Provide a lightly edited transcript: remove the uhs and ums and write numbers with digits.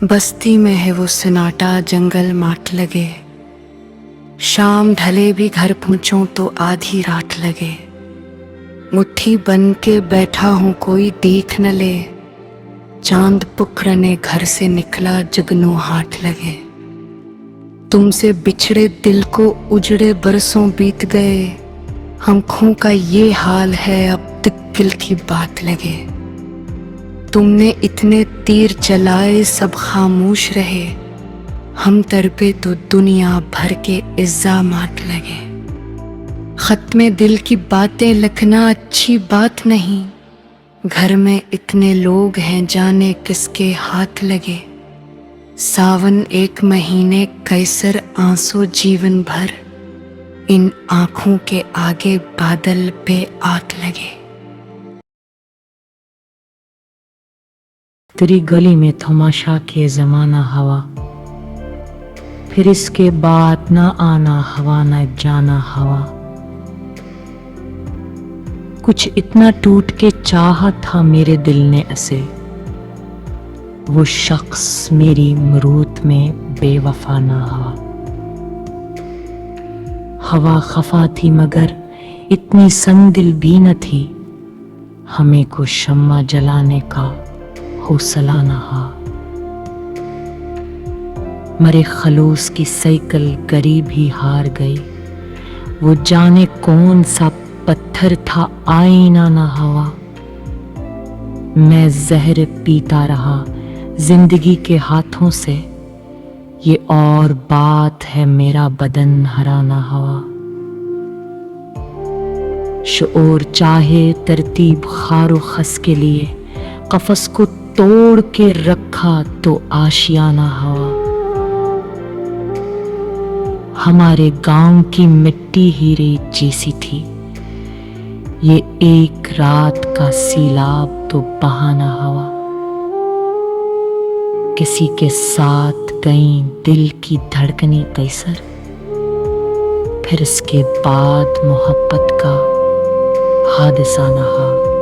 बस्ती में है वो सन्नाटा, जंगल माट लगे। शाम ढले भी घर पहुंचूं तो आधी रात लगे। मुट्ठी बन के बैठा हूं कोई देख न ले। चांद पुकरने घर से निकला जगनू हाट लगे। तुमसे बिछड़े दिल को उजड़े बरसों बीत गए। आँखों का ये हाल है अब तक दिल की बात लगे। तुमने इतने तीर चलाए सब खामोश रहे। हम तड़पे तो दुनिया भर के इल्जामात लगे। खत में दिल की बातें लिखना अच्छी बात नहीं। घर में इतने लोग हैं जाने किसके हाथ लगे। सावन एक महीने कैसर आंसू जीवन भर। इन आँखों के आगे बादल पे आग लगे। तेरी गली में तमाशा के जमाना हवा, फिर इसके बाद न आना हवा न जाना हवा। कुछ इतना टूट के चाहा था मेरे दिल ने ऐसे। वो शख्स मेरी मरूत में बेवफा ना हवा। हवा खफा थी मगर इतनी संदिल भी न थी। हमें को शम्मा जलाने का हौसला न हा। मरे खलूस की साइकिल गरीब ही हार गई। वो जाने कौन सा पत्थर था आईना न हवा। मैं जहर पीता रहा जिंदगी के हाथों से। ये और बात है मेरा बदन हरा न हवा। शऊर चाहे तरतीब खारो खस के लिए कफस को तोड़ के रखा तो आशियाना हवा। हमारे गांव की मिट्टी ही रेत जैसी थी। ये एक रात का सीलाब तो बहाना हवा। किसी के साथ गई दिल की धड़कनी कैसर। फिर इसके बाद मोहब्बत का हादसा न हा।